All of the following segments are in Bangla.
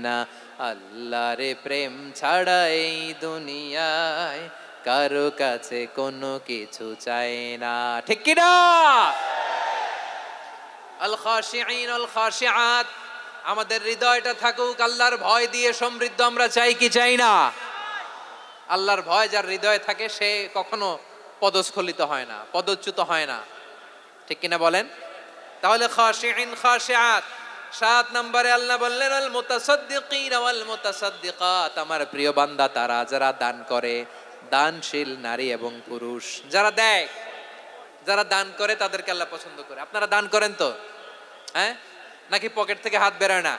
না আল্লাহরে প্রেম ছাড়া এই দুনিয়ায় কারো কাছে কোনো কিছু চাই না, ঠিক কি না? আল খাশিঈন আল খাশিআত, আমাদের হৃদয়টা থাকুক আল্লাহর ভয় দিয়ে সমৃদ্ধ। আমরা চাই কি চাই না? আল্লাহর ভয় যার হৃদয়ে থাকে সে কখনো পদস্খলিত হয় না, পদচ্যুত হয় না, ঠিক কিনা বলেন? তাহলে খাশিঈন খাশিআত। 7 নম্বরে আল্লাহ বললেন আল মুতাসাদ্দিকিন ওয়াল মুতাসাদ্দিকাত, আমার প্রিয় বান্দা তারা যারা দান করে, দানশীল নারী এবং পুরুষ যারা দেয়, যারা দান করে তাদেরকে আল্লাহ পছন্দ করে। আপনারা দান করেন তো? হ্যাঁ, নাকি পকেট থেকে হাত বেরোয় না?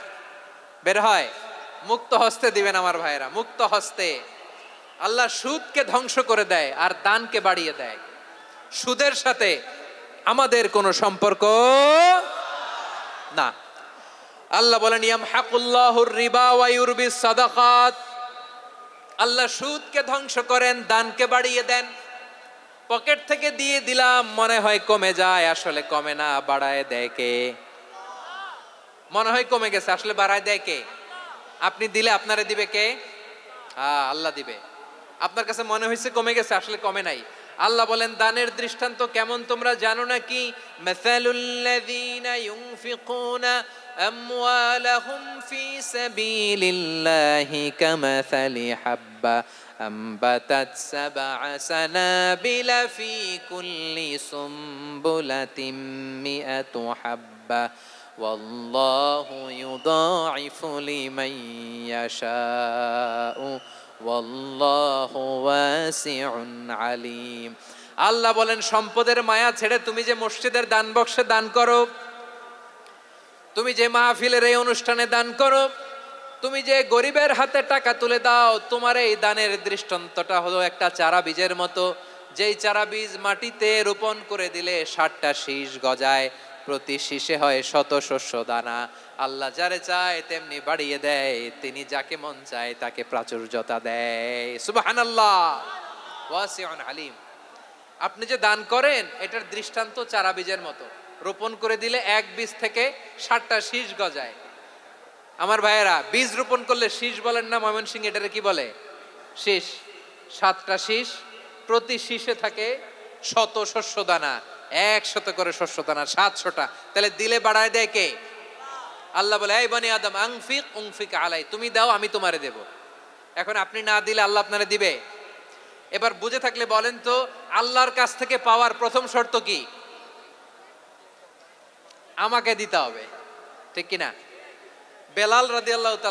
বের হয়। মুক্ত হস্তে দিবেন আমার ভাইরা, মুক্ত হস্তে। আল্লাহ সুদকে ধ্বংস করে দেয় আর দানকে বাড়িয়ে দেয়। সুদের সাথে আমাদের কোনো সম্পর্ক না। আল্লাহ বলেন ইয়ামহাকুল্লাহুর রিবা ওয়া ইউরবিস সাদাকাত, আল্লাহ সুদকে ধ্বংস করেন, দানকে বাড়িয়ে দেন। পকেট থেকে দিয়ে দিলাম মনে হয় কমে যায়, আসলে কমে না, বাড়ায় দেয় কে? মনে হয় কমে গেছে, আসলে বাড়ায় দেয় কে? আপনি দিলে আপনারে দিবে কে? আল্লাহ দিবে। আপনার কাছে মনে হয়েছে কমে গেছে, আসলে কমে নাই। আল্লাহ বলেন দানের দৃষ্টান্ত কেমন তোমরা জানো নাকি? মাসালুল্লাযীনা ইউনফিকুনা আমওয়ালাহুম ফি সাবিলিল্লাহি কামাসালি হাব্বা আম্বাতাত সাবআ সানাবিলা ফি কুল্লি সুমবুলাতিন মিআতু হাব্বা ওয়াল্লাহু ইউদাঈফু লিমান ইয়াশাউ ওয়াল্লাহু ওয়াসিউন আলিম। আল্লাহ বলেন সম্পদের মায়া ছেড়ে তুমি যে মসজিদের দান বক্সে দান করো, তুমি যে মাহফিলের এই অনুষ্ঠানে দান করো, তুমি যে গরিবের হাতে টাকা তুলে দাও, তোমার এই দানের দৃষ্টান্তটা হলো একটা চারা বীজের মতো। যেই চারা বীজ মাটিতে রোপণ করে দিলে 60টা শীষ গজায়, প্রতি শীষে হয় শত শস্য দানা। আল্লাহ যারে চায় তেমনি বাড়িয়ে দেয়, তিনি যাকে মন চায় তাকে প্রাচুর্যতা দেয়। সুবহানাল্লাহ, ওয়াসিউন আলিম। আপনি যে দান করেন এটার দৃষ্টান্ত চারা বীজের মতো, রোপণ করে দিলে এক বীজ থেকে 60টা শীষ গজায়। আমার ভাইয়েরা, বীজ রোপণ করলে শীষ বলেন না ময়মনসিংহ, এটারে কি বলে? শীষ। 7টা শীষ, প্রতি শীষে থাকে শত শস্য দানা, 100 করে শস্য দানা, 700টা। তাহলে দিলে বাড়ায় দেয় কে? আল্লাহ বলে এই বনি আদম আনফিক উনফিক আলাই, তুমি দাও আমি তোমারে দেব। এখন আপনি না দিলে আল্লাহ আপনারে দিবে? এবার বুঝে থাকলে বলেন তো, আল্লাহর কাছ থেকে পাওয়ার প্রথম শর্ত কি? আমাকে দিতে হবে, ঠিক কিনা? বেলাল রাদিয়াল্লাহু তাআলা